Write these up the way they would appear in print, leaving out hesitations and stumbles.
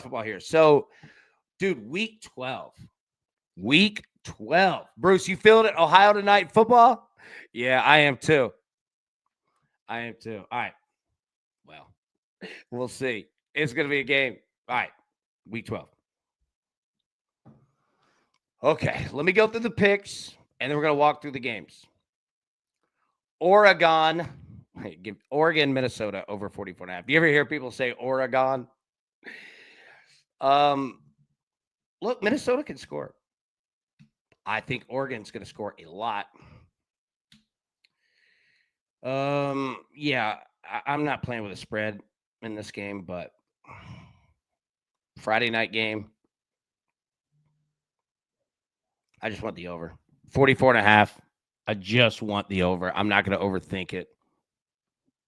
football here. So, dude, week 12. Week 12. Bruce, you feeling it? Ohio tonight football? Yeah, I am too. I am too. All right. Well, we'll see. It's going to be a game. All right. Week 12. Okay. Let me go through the picks, and then we're going to walk through the games. Oregon. Give Oregon, Minnesota over 44.5. You ever hear people say Oregon? Um, Look, Minnesota can score. I think Oregon's going to score a lot. Yeah, I'm not playing with a spread in this game, but Friday night game, I just want the over. 44.5. I just want the over. I'm not going to overthink it.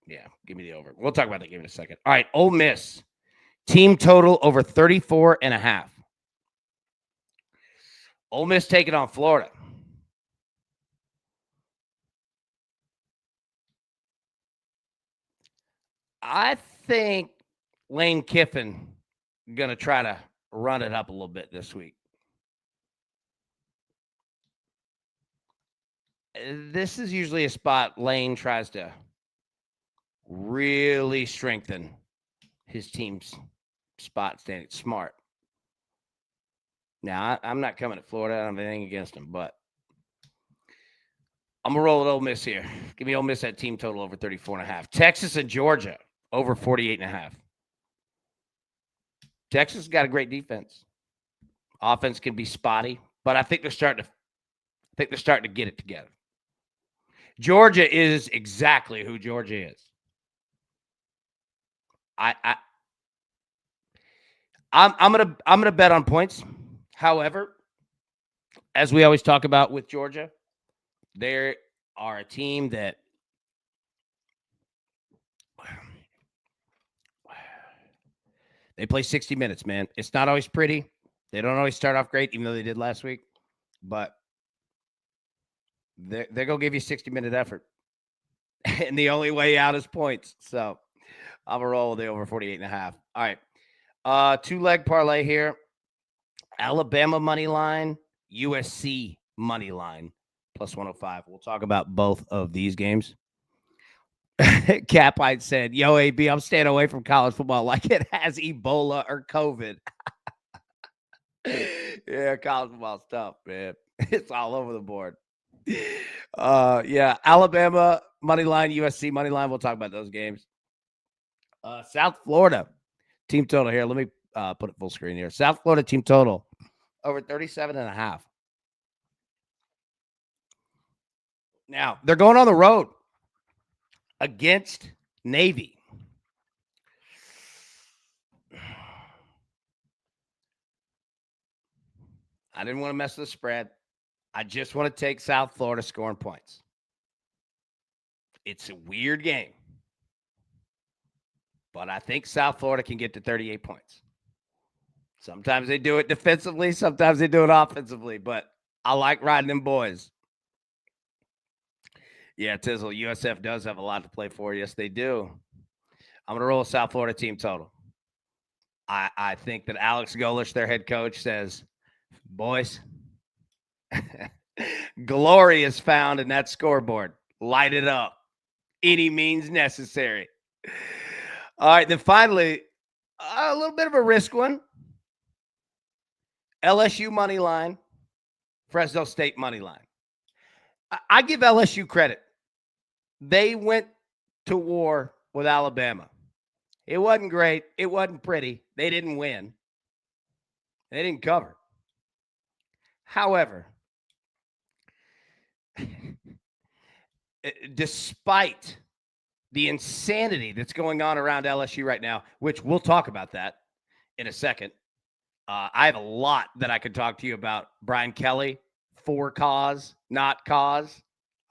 Yeah, give me the over. We'll talk about that game in a second. All right, Ole Miss. Team total over 34.5. Ole Miss taking on Florida. I think Lane Kiffin going to try to run it up a little bit this week. This is usually a spot Lane tries to really strengthen his team's spot standing. Smart. Now, I'm not coming to Florida. I don't have anything against him, but I'm going to roll with Ole Miss here. Give me Ole Miss at team total over 34.5. Texas and Georgia over 48.5. Texas got a great defense. Offense can be spotty, but I think they're starting to get it together. Georgia is exactly who Georgia is. I'm gonna bet on points. However, as we always talk about with Georgia, they are a team that they play 60 minutes, man. It's not always pretty. They don't always start off great, even though they did last week. But they're going to give you 60-minute effort. And the only way out is points. So I'm going to roll with the over 48.5. All right. Two-leg parlay here. Alabama money line, USC money line, plus 105. We'll talk about both of these games. Capite said, yo, AB, I'm staying away from college football like it has Ebola or COVID. Yeah, college football's tough, man. It's all over the board. Yeah, Alabama money line, USC money line. We'll talk about those games. South Florida team total here. Let me put it full screen here. South Florida team total over 37.5. Now, they're going on the road against Navy. I didn't want to mess with the spread. I just want to take South Florida scoring points. It's a weird game, but I think South Florida can get to 38 points. Sometimes they do it defensively, sometimes they do it offensively, but I like riding them boys. Yeah, Tizzle, USF does have a lot to play for. Yes, they do. I'm going to roll a South Florida team total. I think that Alex Golish, their head coach, says, boys, glory is found in that scoreboard. Light it up. Any means necessary. All right, then finally, a little bit of a risk one. LSU money line, Fresno State money line. I give LSU credit. They went to war with Alabama. It wasn't great. It wasn't pretty. They didn't win. They didn't cover. However, despite the insanity that's going on around LSU right now, which we'll talk about that in a second, I have a lot that I could talk to you about. Brian Kelly, for cause, not cause.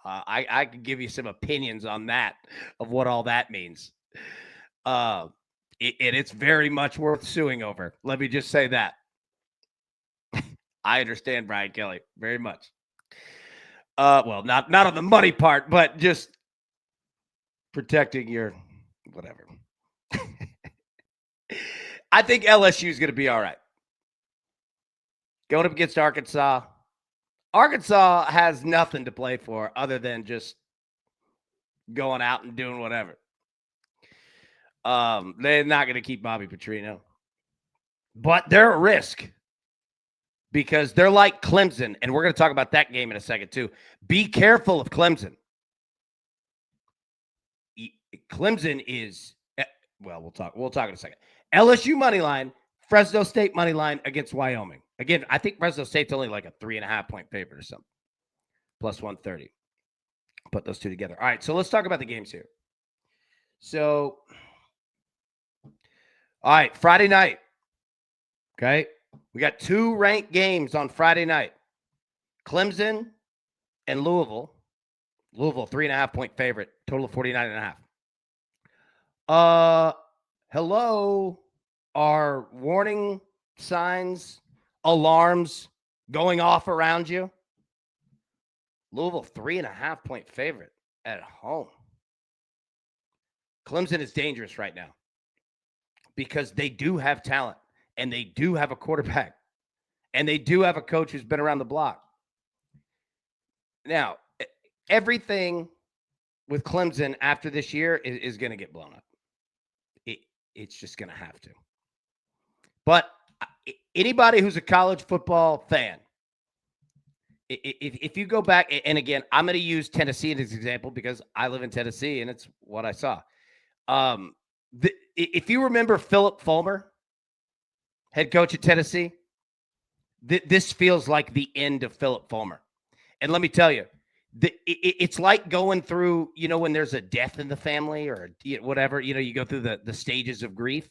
I could give you some opinions on that, of what all that means. It's very much worth suing over. Let me just say that. I understand Brian Kelly very much. Well, not on the money part, but just protecting your whatever. I think LSU is going to be all right. Going up against Arkansas. Arkansas has nothing to play for other than just going out and doing whatever. They're not going to keep Bobby Petrino. But they're at risk because they're like Clemson, and we're going to talk about that game in a second too. Be careful of Clemson. Clemson is, well, we'll talk in a second. LSU money line, Fresno State money line against Wyoming. Again, I think Fresno State's only like a 3.5-point favorite or something. Plus 130. Put those two together. All right, so let's talk about the games here. So, all right, Friday night. Okay, we got 2 ranked games on Friday night. Clemson and Louisville. Louisville, 3.5-point favorite. Total of 49.5. Hello. Are warning signs, alarms going off around you? Louisville, 3.5-point favorite at home. Clemson is dangerous right now because they do have talent and they do have a quarterback and they do have a coach who's been around the block. Now, everything with Clemson after this year is going to get blown up. It's just going to have to. But anybody who's a college football fan, if you go back, and again, I'm going to use Tennessee as an example because I live in Tennessee and it's what I saw. If you remember Philip Fulmer, head coach at Tennessee, this feels like the end of Philip Fulmer. And let me tell you, it's like going through, when there's a death in the family or whatever, you go through the stages of grief.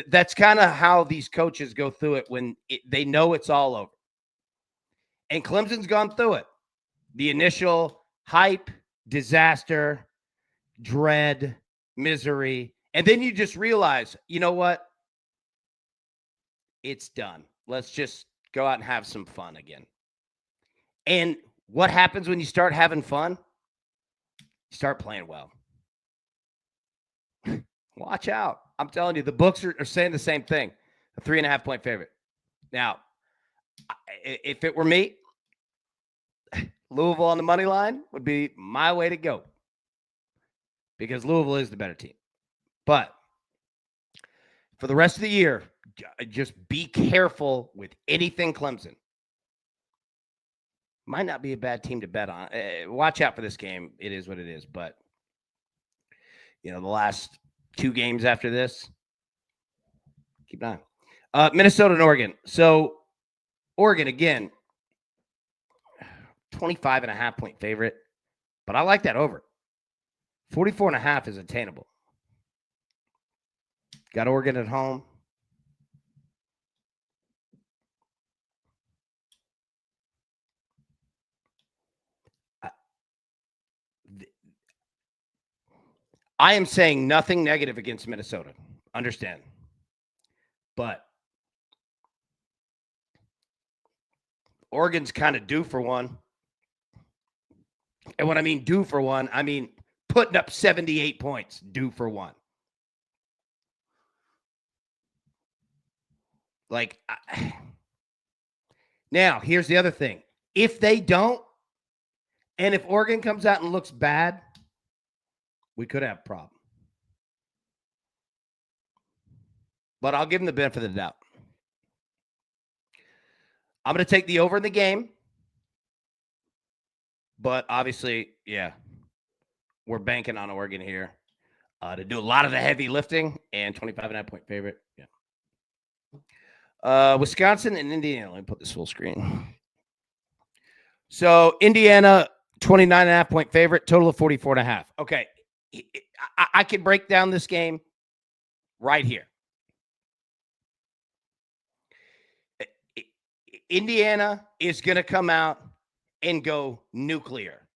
That's kind of how these coaches go through it when they know it's all over. And Clemson's gone through it. The initial hype, disaster, dread, misery. And then you just realize, you know what? It's done. Let's just go out and have some fun again. And what happens when you start having fun? You start playing well. Watch out. I'm telling you, the books are saying the same thing. A 3.5-point favorite. Now, if it were me, Louisville on the money line would be my way to go because Louisville is the better team. But for the rest of the year, just be careful with anything Clemson. Might not be a bad team to bet on. Watch out for this game. It is what it is. But, the last 2 games after this, keep an eye on. Minnesota and Oregon. So, Oregon, again, 25.5-point favorite. But I like that over. 44.5 is attainable. Got Oregon at home. I am saying nothing negative against Minnesota. Understand. But Oregon's kind of due for one. And when I mean due for one, I mean putting up 78 points, due for one. Now, here's the other thing. If they don't, and if Oregon comes out and looks bad, we could have a problem. But I'll give them the benefit of the doubt. I'm going to take the over in the game. But obviously, yeah, we're banking on Oregon here to do a lot of the heavy lifting and 25.5-point favorite. Yeah. Wisconsin and Indiana. Let me put this full screen. So Indiana, 29.5-point favorite, total of 44.5. Okay. I can break down this game right here. Indiana is going to come out and go nuclear.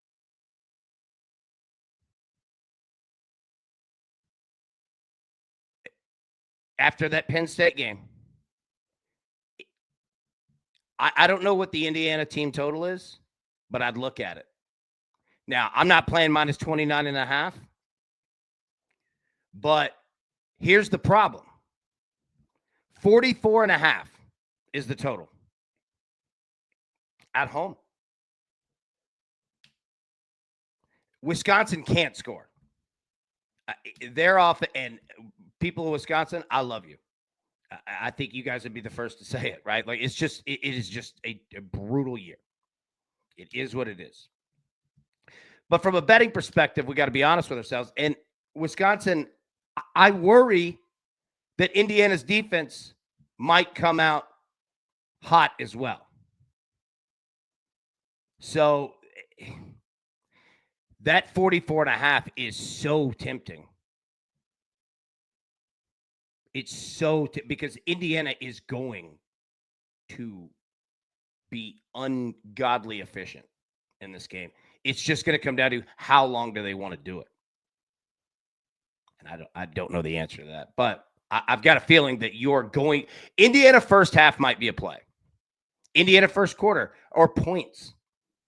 After that Penn State game, I don't know what the Indiana team total is, but I'd look at it. Now, I'm not playing minus 29.5, but here's the problem. 44.5 is the total. At home. Wisconsin can't score. They're off, and people of Wisconsin, I love you. I think you guys would be the first to say it, right? Like, it is just a brutal year. It is what it is. But from a betting perspective, we got to be honest with ourselves. And Wisconsin, I worry that Indiana's defense might come out hot as well. So that 44.5 is so tempting. It's so because Indiana is going to be ungodly efficient in this game. It's just going to come down to how long do they want to do it. And I don't know the answer to that, but I've got a feeling that you're going. Indiana first half might be a play. Indiana first quarter or points.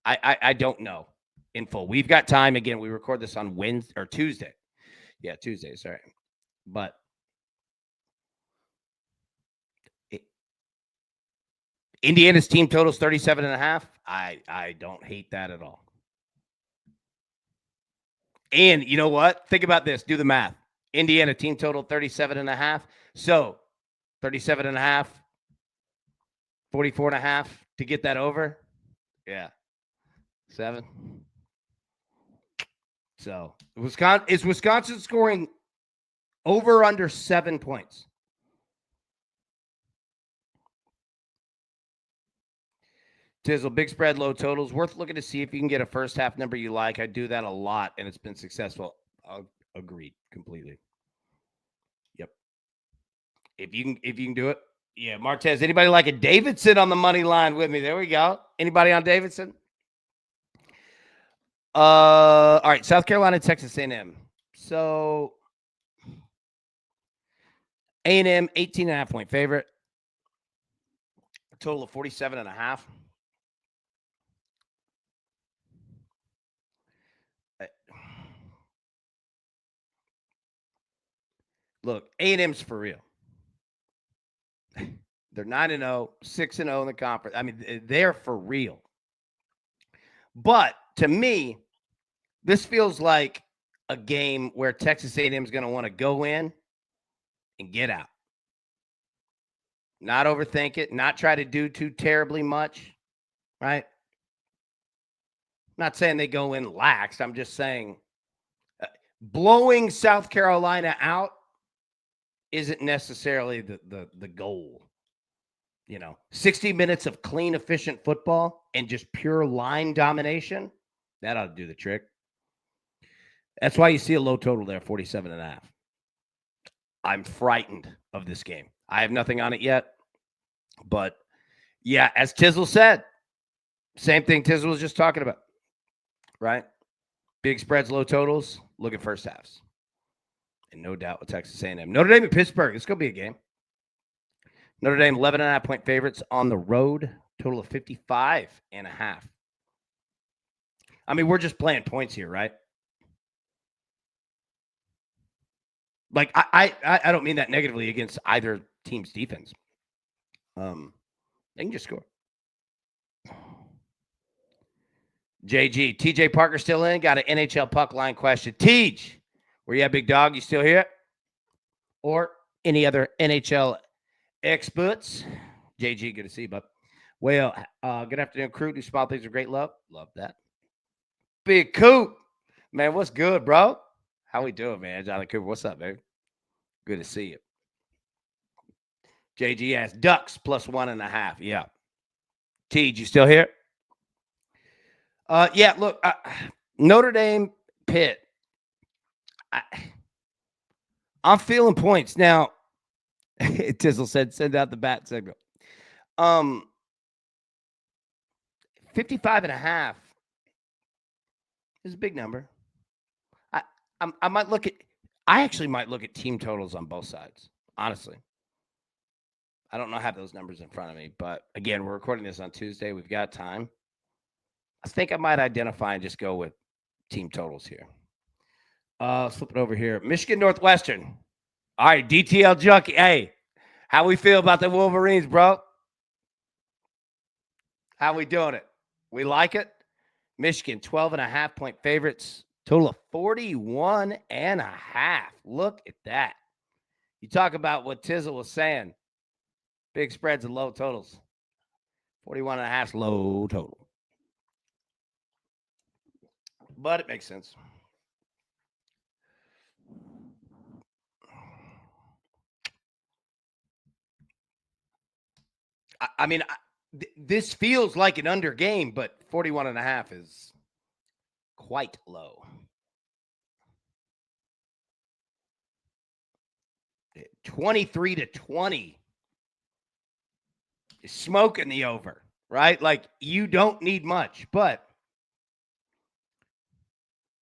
I don't know in full. We've got time. Again, we record this on Wednesday or Tuesday. Yeah, Tuesday. Sorry. But Indiana's team totals 37.5. I don't hate that at all. And you know what? Think about this. Do the math. Indiana team total 37.5. So 37.5, 44.5 to get that over. Yeah. 7. So is Wisconsin scoring over or under 7 points? Tizzle, big spread, low totals. Worth looking to see if you can get a first half number you like. I do that a lot, and it's been successful. Agreed completely. Yep. If you can do it. Yeah, Martez. Anybody like a Davidson on the money line with me? There we go. Anybody on Davidson? All right. South Carolina, Texas A&M. So A&M 18.5 point favorite. A total of 47.5. Look, A&M's for real. They're 9-0, 6-0 in the conference. I mean, they're for real. But to me, this feels like a game where Texas A&M is going to want to go in and get out. Not overthink it, not try to do too terribly much, right? I'm not saying they go in lax. I'm just saying blowing South Carolina out isn't necessarily the goal. 60 minutes of clean, efficient football and just pure line domination, that ought to do the trick. That's why you see a low total there, 47.5. I'm frightened of this game. I have nothing on it yet. But, yeah, as Tizzle said, same thing Tizzle was just talking about, right? Big spreads, low totals, look at first halves. And no doubt with Texas A&M. Notre Dame and Pittsburgh, it's going to be a game. Notre Dame, 11.5 point favorites on the road, total of 55.5. I mean, we're just playing points here, right? Like, I don't mean that negatively against either team's defense. They can just score. JG, TJ Parker still in? Got an NHL puck line question. Tej, where you at, big dog? You still here? Or any other NHL experts? JG, good to see you, bud. Well, good afternoon, crew. Do small things with great love. Love that. Big Coop. Man, what's good, bro? How we doing, man? Johnny Cooper, what's up, baby? Good to see you. JG asks, Ducks plus 1.5. Yeah. Tej, you still here? Yeah, look, Notre Dame, Pitt. I'm feeling points. Now, Tizzle said, send out the bat signal. 55.5 is a big number. I might look at – I actually might look at team totals on both sides, honestly. I don't know have those numbers in front of me, but, again, we're recording this on Tuesday. We've got time. I think I might identify and just go with team totals here. Flip it over here. Michigan Northwestern. All right, DTL Junkie. Hey, How we feel about the Wolverines, bro? How we doing it? We like it? Michigan, 12.5-point favorites. Total of 41.5. Look at that. You talk about what Tizzle was saying. Big spreads and low totals. 41.5 is low total. But it makes sense. I mean, this feels like an under game, but 41.5 is quite low. 23-20 is smoking the over, right? Like, you don't need much, but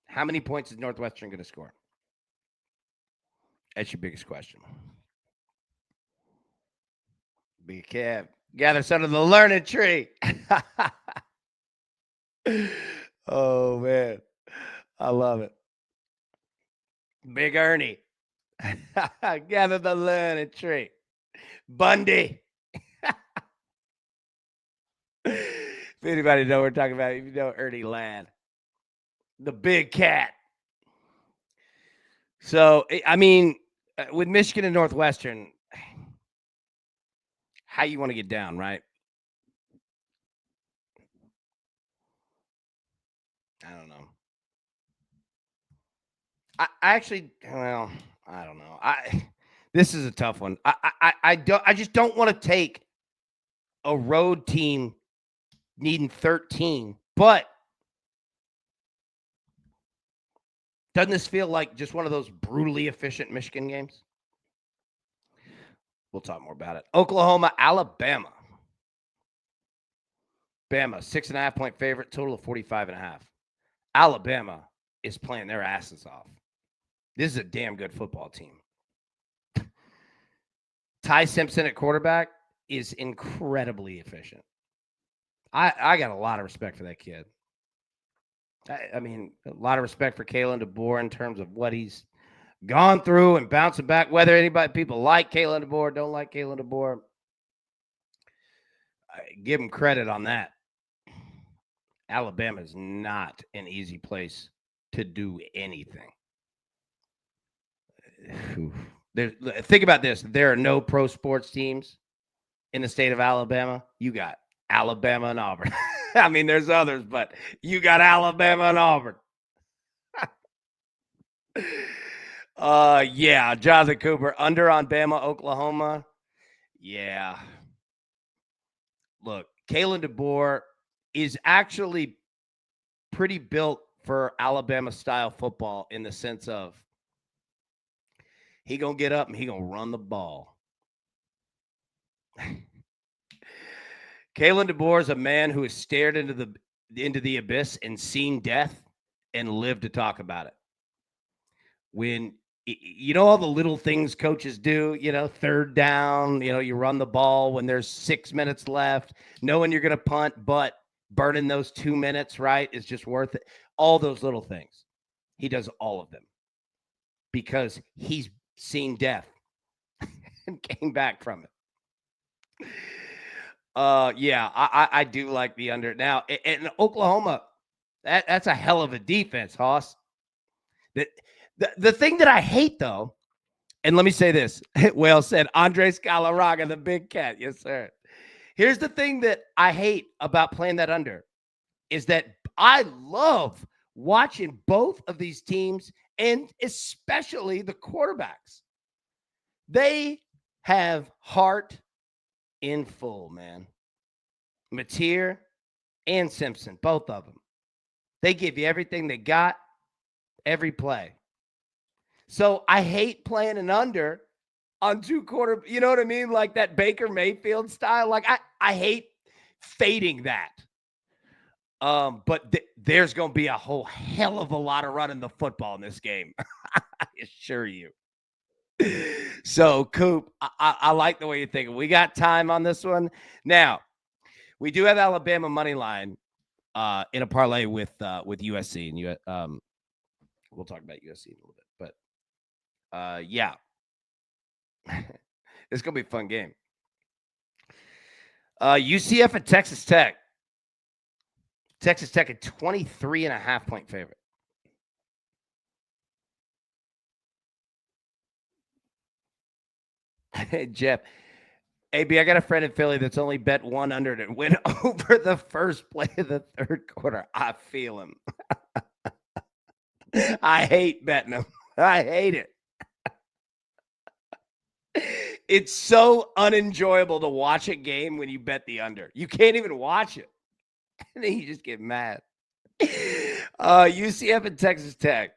how many points is Northwestern going to score? That's your biggest question. Big Kev, gather some of the learning tree. Oh, man. I love it. Big Ernie. Gather the learning tree. Bundy. If anybody know what we're talking about, if you know Ernie Ladd, the big cat. So, I mean, with Michigan and Northwestern, how you want to get down, right? I don't know. I actually, well, I don't know. This is a tough one. I just don't want to take a road team needing 13, but doesn't this feel like just one of those brutally efficient Michigan games? We'll talk more about it. Oklahoma, Alabama. Bama, 6.5-point favorite, total of 45.5. Alabama is playing their asses off. This is a damn good football team. Ty Simpson at quarterback is incredibly efficient. I got a lot of respect for that kid. I mean, a lot of respect for Kalen DeBoer in terms of what he's gone through and bouncing back. Whether people like Kalen DeBoer, don't like Kalen DeBoer, I give him credit on that. Alabama is not an easy place to do anything. Think about this. There are no pro sports teams in the state of Alabama. You got Alabama and Auburn. I mean, there's others, but you got Alabama and Auburn. Yeah, Jonathan Cooper, under on Bama, Oklahoma. Yeah. Look, Kalen DeBoer is actually pretty built for Alabama-style football in the sense of he going to get up and he going to run the ball. Kalen DeBoer is a man who has stared into the abyss and seen death and lived to talk about it. When you know all the little things coaches do, third down, you run the ball when there's 6 minutes left, knowing you're going to punt, but burning those 2 minutes, right, is just worth it. All those little things. He does all of them because he's seen death and came back from it. Yeah, I do like the under. Now, in Oklahoma, that's a hell of a defense, Hoss. The thing that I hate, though, and let me say this. Well said, Andres Galarraga, the big cat. Yes, sir. Here's the thing that I hate about playing that under is that I love watching both of these teams and especially the quarterbacks. They have heart in full, man. Mateer and Simpson, both of them. They give you everything they got, every play. So I hate playing an under on 2 quarter. You know what I mean? Like that Baker Mayfield style. Like I hate fading that. But there's going to be a whole hell of a lot of running the football in this game. I assure you. So, Coop, I like the way you're thinking. We got time on this one. Now, we do have Alabama money line in a parlay with USC, and we'll talk about USC in a little bit. But yeah, It's going to be a fun game. UCF and Texas Tech. Texas Tech a 23.5-point favorite. Jeff, AB, I got a friend in Philly that's only bet one under to win over the first play of the third quarter. I feel him. I hate betting him. I hate it. It's so unenjoyable to watch a game when you bet the under. You can't even watch it. And then you just get mad. UCF and Texas Tech.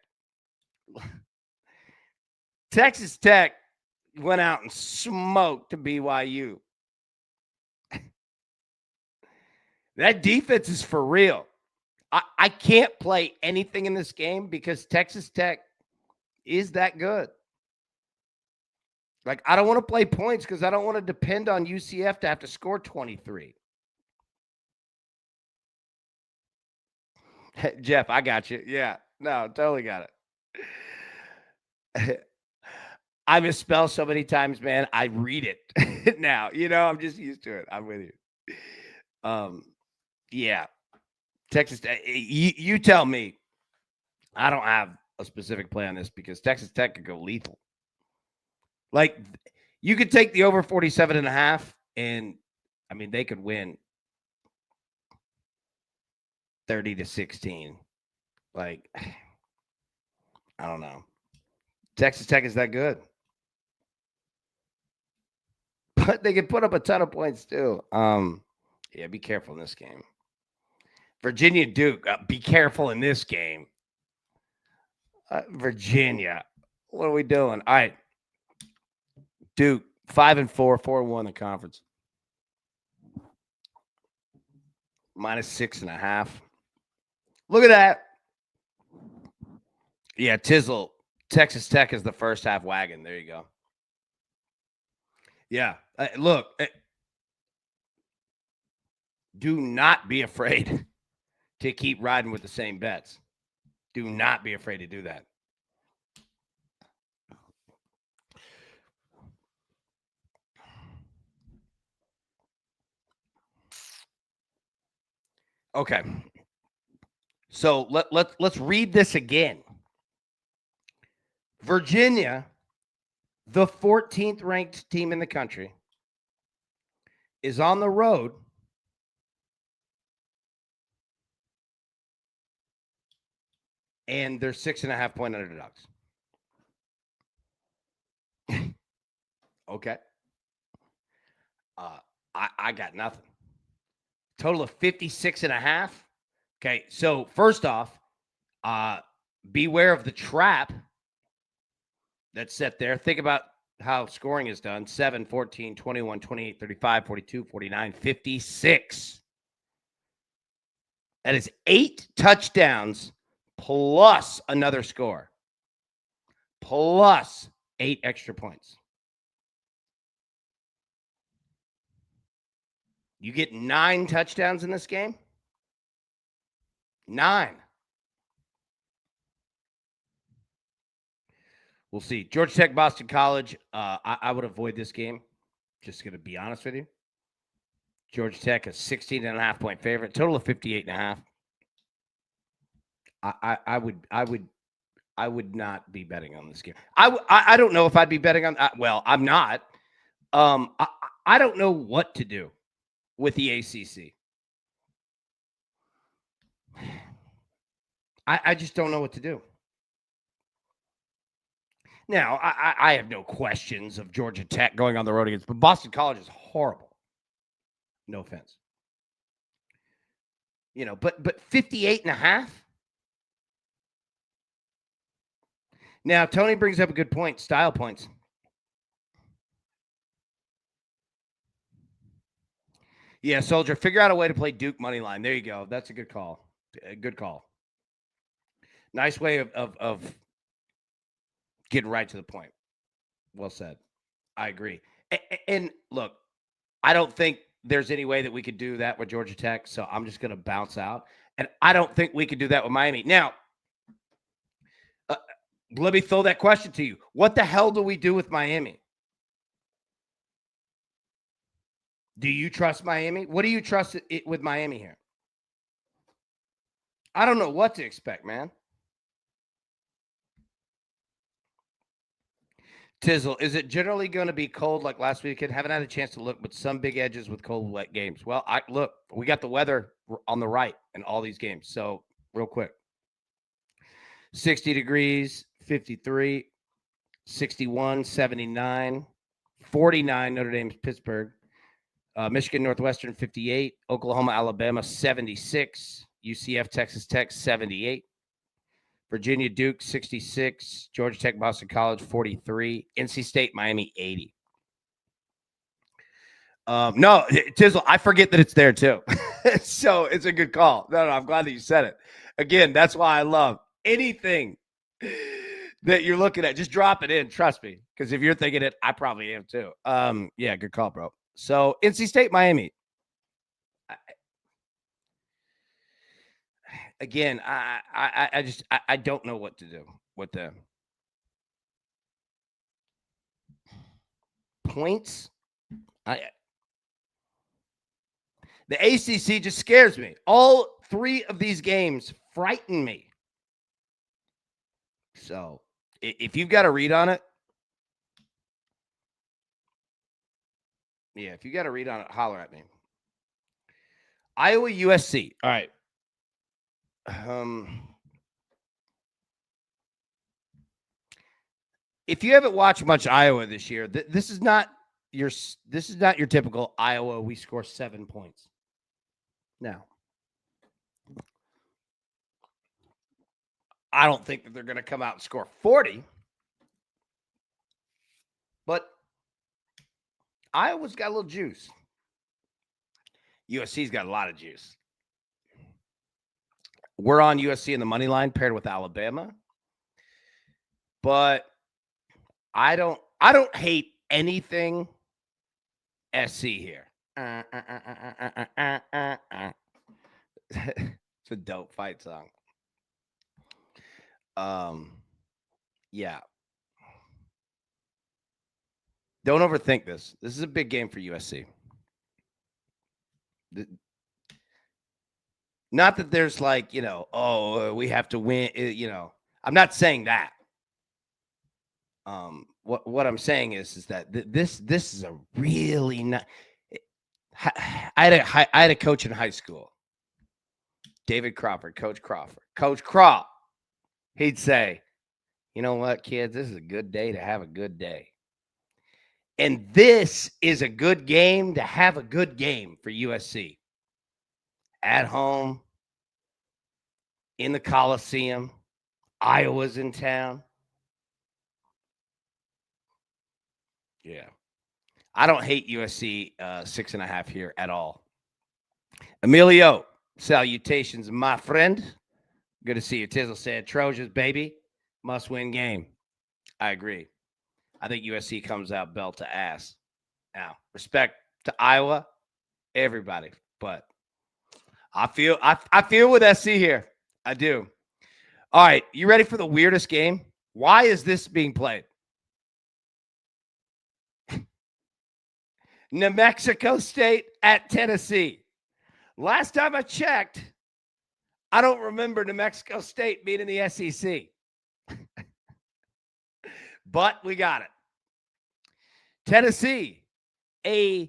Texas Tech went out and smoked BYU. That defense is for real. I can't play anything in this game because Texas Tech is that good. Like, I don't want to play points because I don't want to depend on UCF to have to score 23. Jeff, I got you. Yeah, no, totally got it. I misspell so many times, man. I read it now. I'm just used to it. I'm with you. Yeah. Texas, you tell me. I don't have a specific play on this because Texas Tech could go lethal. Like, you could take the over 47.5, and I mean, they could win 30-16. Like, I don't know. Texas Tech is that good. But they can put up a ton of points too. Yeah, be careful in this game. Virginia Duke, be careful in this game. Virginia, what are we doing? All right. Duke, 5-4, 4-1 in the conference. -6.5. Look at that. Yeah, Tizzle. Texas Tech is the first half wagon. There you go. Yeah. Look, do not be afraid to keep riding with the same bets. Do not be afraid to do that. Okay. So let's read this again. Virginia, the 14th ranked team in the country, is on the road and they're 6.5-point underdogs. Okay. I got nothing. Total of 56.5. Okay, so first off, beware of the trap that's set there. Think about how scoring is done. 7, 14, 21, 28, 35, 42, 49, 56. That is 8 touchdowns plus another score. Plus 8 extra points. You get 9 touchdowns in this game? 9. We'll see. Georgia Tech, Boston College. I would avoid this game. Just going to be honest with you. Georgia Tech, a 16.5-point favorite. Total of 58.5. I would not be betting on this game. I don't know if I'd be betting on. Well, I'm not. I don't know what to do with the ACC. I just don't know what to do. Now, I have no questions of Georgia Tech going on the road against, but Boston College is horrible. No offense. But 58.5. Now, Tony brings up a good point. Style points. Yeah, Soldier, figure out a way to play Duke money line. There you go. That's a good call. A good call. Nice way of getting right to the point. Well said. I agree. And look, I don't think there's any way that we could do that with Georgia Tech, so I'm just going to bounce out. And I don't think we could do that with Miami. Now, let me throw that question to you. What the hell do we do with Miami? Do you trust Miami? What do you trust with Miami here? I don't know what to expect, man. Tizzle, is it generally going to be cold like last weekend? Haven't had a chance to look, but some big edges with cold, wet games. Well, we got the weather on the right in all these games. So, real quick 60 degrees, 53, 61, 79, 49, Notre Dame's Pittsburgh, Michigan, Northwestern, 58, Oklahoma, Alabama, 76, UCF, Texas Tech, 78. Virginia, Duke, 66. Georgia Tech, Boston College, 43. NC State, Miami, 80. No, Tizzle, I forget that it's there too. So it's a good call. No, I'm glad that you said it. Again, that's why I love anything that you're looking at. Just drop it in. Trust me. Because if you're thinking it, I probably am too. Yeah, good call, bro. So NC State, Miami. Again, I don't know what to do with the points. The ACC just scares me. All three of these games frighten me. So if you've got a read on it, if you got a read on it, holler at me. Iowa, USC. All right. If you haven't watched much Iowa this year, this is not your typical Iowa. We score 7 points. Now, I don't think that they're going to come out and score 40, but Iowa's got a little juice. USC's got a lot of juice. We're on USC in the money line paired with Alabama, but I don't hate anything SC here. It's a dope fight song. Yeah. Don't overthink this. This is a big game for USC. Not that there's like, we have to win, I'm not saying that. What I'm saying is that this is a really not. I had a coach in high school, David Crawford, Coach Craw. He'd say, "You know what, kids? This is a good day to have a good day." And this is a good game to have a good game for USC. At home, in the Coliseum, Iowa's in town. Yeah. I don't hate USC 6.5 here at all. Emilio, salutations, my friend. Good to see you. Tizzle said, Trojans, baby, must-win game. I agree. I think USC comes out belt to ass. Now, respect to Iowa, everybody, but I feel with SC here. I do. All right, you ready for the weirdest game? Why is this being played? New Mexico State at Tennessee. Last time I checked, I don't remember New Mexico State being in the SEC. But we got it. Tennessee, a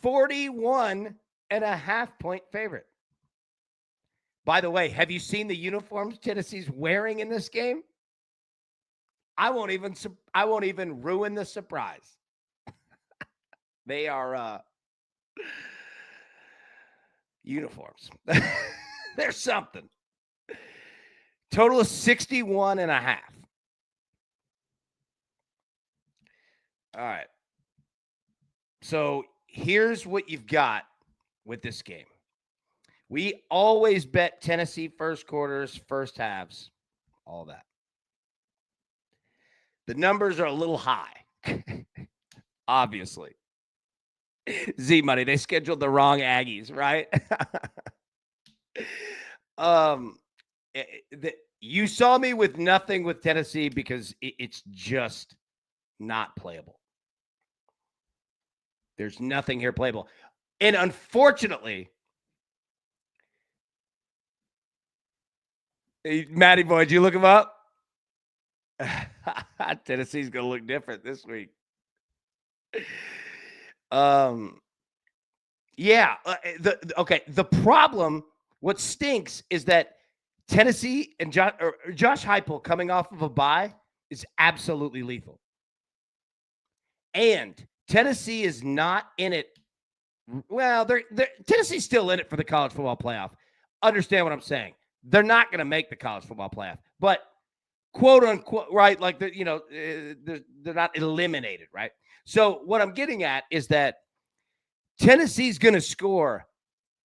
41.5-point favorite. By the way, have you seen the uniforms Tennessee's wearing in this game? I won't even ruin the surprise. They are uniforms. They're something. Total of 61.5. All right. So here's what you've got with this game. We always bet Tennessee first quarters, first halves, all that. The numbers are a little high, obviously. Z-Money, they scheduled the wrong Aggies, right? You saw me with nothing with Tennessee because it's just not playable. There's nothing here playable. And unfortunately, hey, Matty boy, did you look him up? Tennessee's going to look different this week. Yeah. The problem, what stinks is that Tennessee and Josh Heupel coming off of a bye is absolutely lethal. And Tennessee is not in it. Well, Tennessee's still in it for the college football playoff. Understand what I'm saying? They're not going to make the college football playoff, but quote unquote, right? Like they're not eliminated, right? So what I'm getting at is that Tennessee's going to score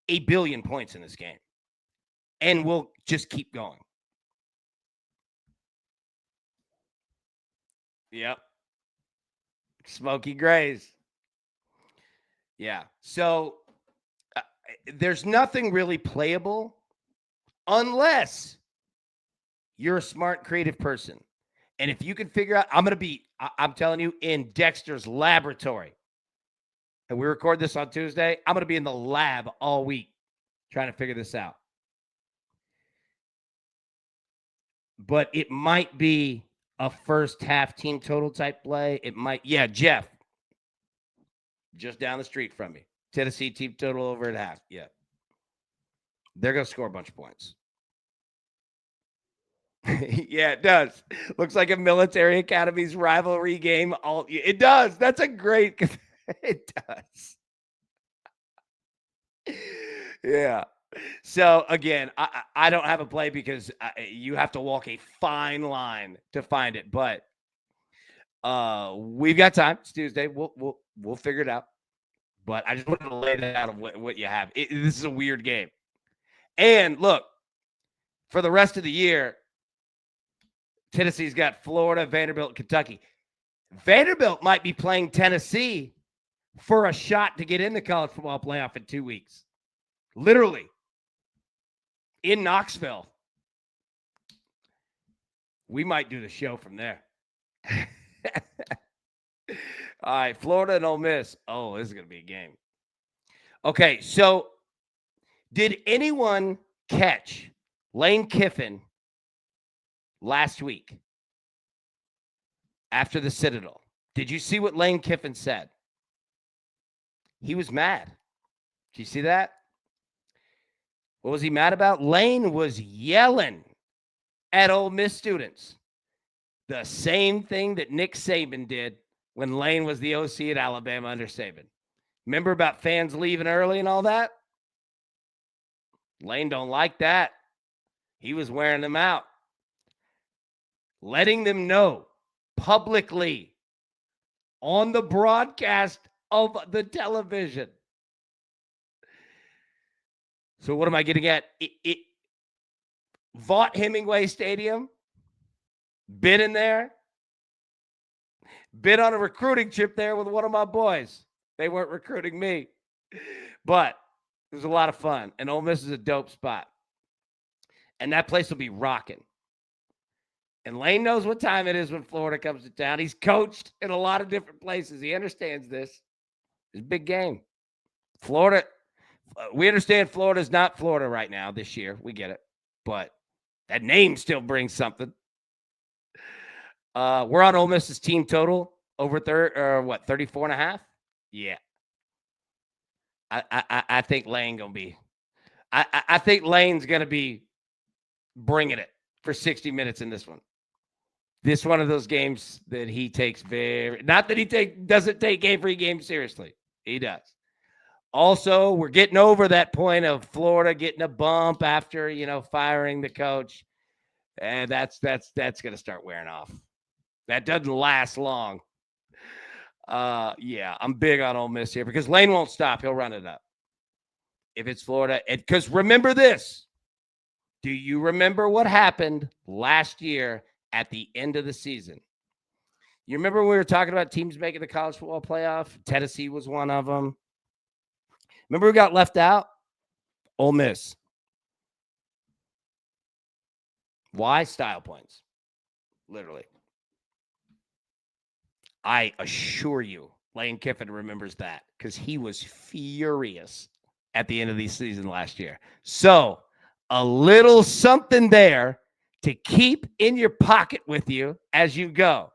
1 billion points in this game, and we'll just keep going. Yep. Smoky Grays. Yeah. So there's nothing really playable unless you're a smart, creative person. And if you can figure out, I'm telling you, in Dexter's laboratory. And we record this on Tuesday. I'm going to be in the lab all week trying to figure this out. But it might be a first half team total type play. It might. Yeah, Jeff. Just down the street from me. Tennessee team total over at half. Yeah. They're going to score a bunch of points. Yeah, it does. Looks like a military academy's rivalry game. It does. That's a great. It does. Yeah. So again, I don't have a play because you have to walk a fine line to find it. But we've got time. It's Tuesday. We'll figure it out. But I just wanted to lay that out of what you have. This is a weird game. And look, for the rest of the year, Tennessee's got Florida, Vanderbilt, Kentucky. Vanderbilt might be playing Tennessee for a shot to get in the college football playoff in 2 weeks. Literally. In Knoxville. We might do the show from there. All right, Florida and Ole Miss. Oh, this is going to be a game. Okay, so did anyone catch Lane Kiffin last week after the Citadel? Did you see what Lane Kiffin said? He was mad. Did you see that? What was he mad about? Lane was yelling at Ole Miss students. The same thing that Nick Saban did when Lane was the OC at Alabama under Saban. Remember about fans leaving early and all that? Lane don't like that. He was wearing them out. Letting them know publicly on the broadcast of the television. So what am I getting at? Vaught Hemingway Stadium. Been in there. Been on a recruiting trip there with one of my boys. They weren't recruiting me. But it was a lot of fun. And Ole Miss is a dope spot. And that place will be rocking. And Lane knows what time it is when Florida comes to town. He's coached in a lot of different places. He understands this. It's a big game. Florida, we understand Florida's not Florida right now this year. We get it. But that name still brings something. We're on Ole Miss's team total over 34.5? Yeah. I think Lane going to be – I think Lane's going to be bringing it for 60 minutes in this one. This one of those games that he takes not that he doesn't take every game seriously. He does. Also, we're getting over that point of Florida getting a bump after, firing the coach. And that's going to start wearing off. That doesn't last long. Yeah, I'm big on Ole Miss here because Lane won't stop. He'll run it up. If it's Florida, because remember this. Do you remember what happened last year at the end of the season? You remember we were talking about teams making the college football playoff? Tennessee was one of them. Remember who got left out? Ole Miss. Why? Style points. Literally. I assure you, Lane Kiffin remembers that because he was furious at the end of the season last year. So a little something there to keep in your pocket with you as you go.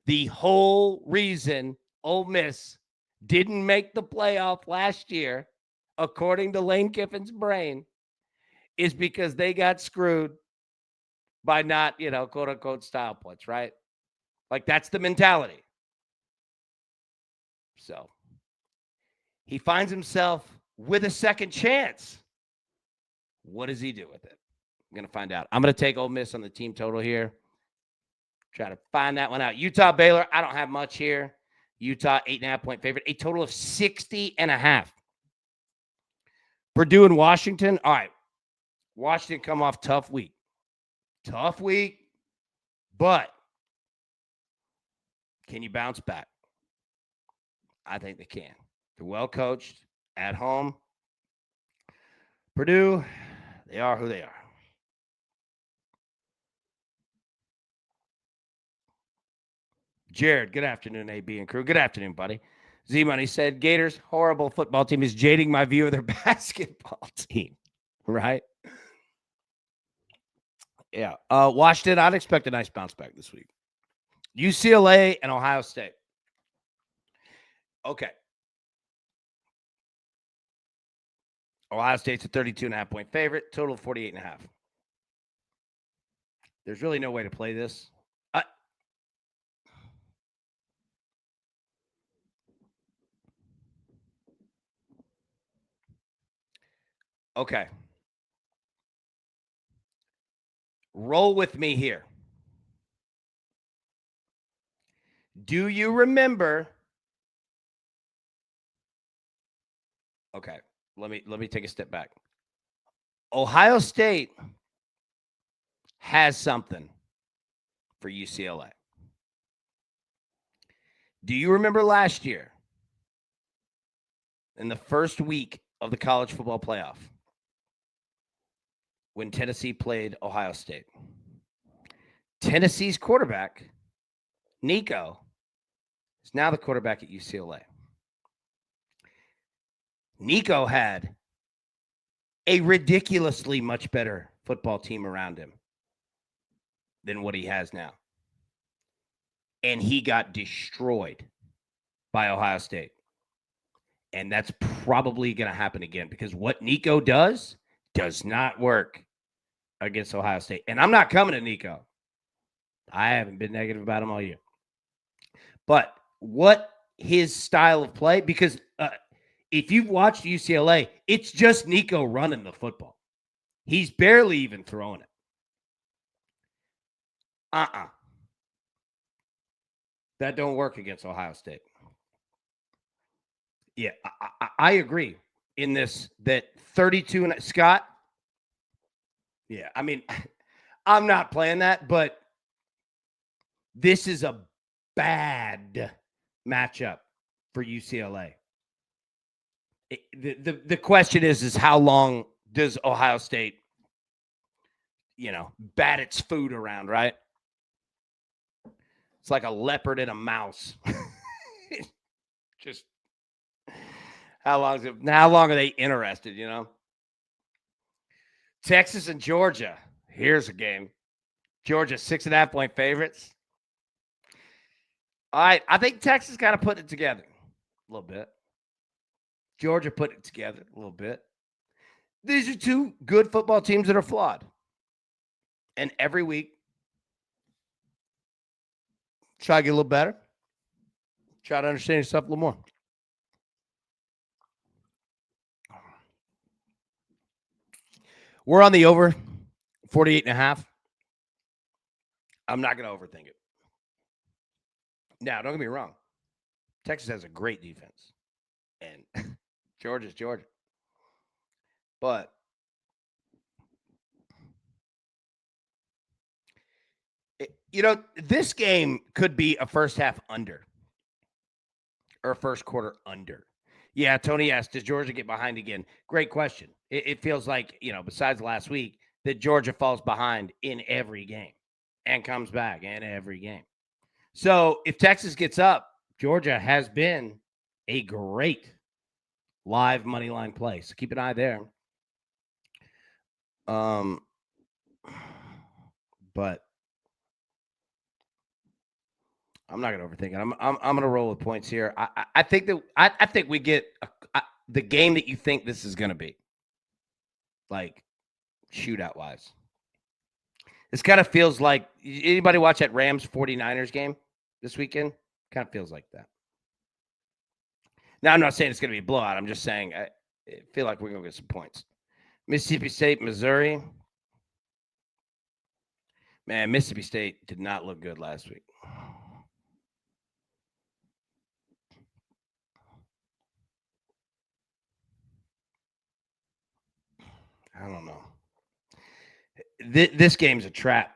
The whole reason Ole Miss didn't make the playoff last year, according to Lane Kiffin's brain, is because they got screwed by not, quote unquote style points, right? Like that's the mentality. So he finds himself with a second chance. What does he do with it? I'm going to find out. I'm going to take Ole Miss on the team total here. Try to find that one out. Utah, Baylor, I don't have much here. Utah, 8.5-point favorite. A total of 60.5. Purdue and Washington. All right. Washington come off tough week. Tough week. But can you bounce back? I think they can. They're well coached at home. Purdue, they are who they are. Jared, good afternoon, AB and crew. Good afternoon, buddy. Z-Money said, Gators' horrible football team is jading my view of their basketball team. Right? Yeah. Washington, I'd expect a nice bounce back this week. UCLA and Ohio State. Okay. Ohio State's a 32.5-point favorite, total 48.5. There's really no way to play this. Okay. Roll with me here. Do you remember? Okay. Let me take a step back. Ohio State has something for UCLA. Do you remember last year in the first week of the college football playoff when Tennessee played Ohio State? Tennessee's quarterback, Nico, is now the quarterback at UCLA. Nico had a ridiculously much better football team around him than what he has now. And he got destroyed by Ohio State. And that's probably going to happen again because what Nico does not work against Ohio State. And I'm not coming to Nico. I haven't been negative about him all year. But what his style of play, because if you've watched UCLA, it's just Nico running the football. He's barely even throwing it. That don't work against Ohio State. Yeah, I agree in this that 32 and Scott. Yeah, I mean, I'm not playing that, but this is a bad matchup for UCLA. The question is how long does Ohio State, bat its food around, right? It's like a leopard and a mouse. Just how long are they interested, Texas and Georgia. Here's a game. Georgia, 6.5-point favorites. All right. I think Texas kind of put it together a little bit. Georgia put it together a little bit. These are two good football teams that are flawed. And every week, try to get a little better. Try to understand yourself a little more. We're on the over 48.5. I'm not going to overthink it. Now, don't get me wrong. Texas has a great defense. And Georgia's Georgia. But this game could be a first half under or a first quarter under. Yeah, Tony asked, does Georgia get behind again? Great question. It feels like, besides last week, that Georgia falls behind in every game and comes back in every game. So if Texas gets up Georgia has been a great live money line play. So keep an eye there. But I'm not going to overthink it. I'm going to roll with points here. I think that I think we get the game that you think this is going to be, like shootout wise. This kind of feels like, anybody watch that Rams 49ers game this weekend? Kind of feels like that. Now, I'm not saying it's going to be a blowout. I'm just saying I feel like we're going to get some points. Mississippi State, Missouri. Man, Mississippi State did not look good last week. I don't know. This game's a trap.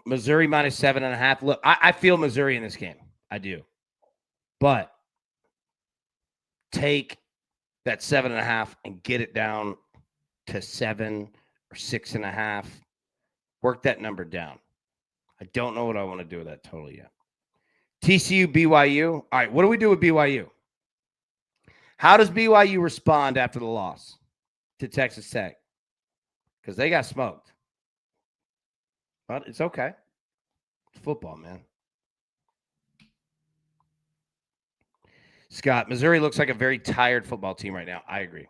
Missouri minus 7.5. Look, I feel Missouri in this game. I do. But take that 7.5 and get it down to 7 or 6.5. Work that number down. I don't know what I want to do with that total yet. TCU, BYU. All right, what do we do with BYU? How does BYU respond after the loss to Texas Tech? Because they got smoked. But it's okay. It's football, man. Scott, Missouri looks like a very tired football team right now. I agree.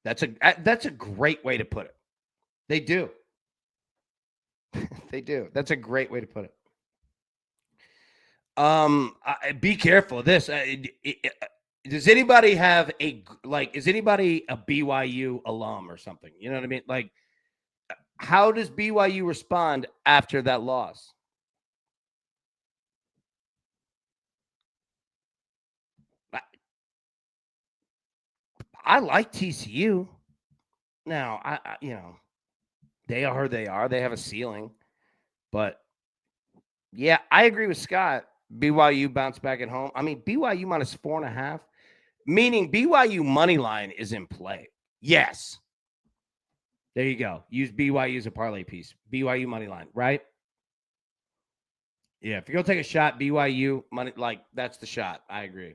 That's a great way to put it. They do. They do. That's a great way to put it. Be careful of this. Does anybody have is anybody a BYU alum or something? You know what I mean? Like, how does BYU respond after that loss? I like TCU. Now, I they are who they are. They have a ceiling. But yeah, I agree with Scott. BYU bounce back at home. I mean, BYU minus 4.5, meaning BYU money line is in play. Yes. There you go. Use BYU as a parlay piece. BYU money line, right? Yeah, if you're gonna take a shot, BYU money, like that's the shot. I agree.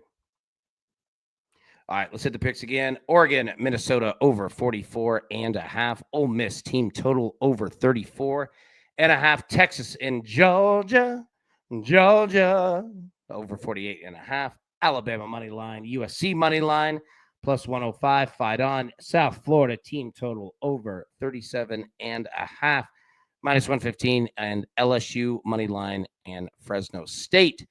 All right, let's hit the picks again. Oregon, Minnesota over 44.5. Ole Miss team total over 34.5. Texas and Georgia over 48.5. Alabama money line. USC money line plus 105. Fight on. South Florida team total over 37.5. Minus 115. And LSU money line and Fresno State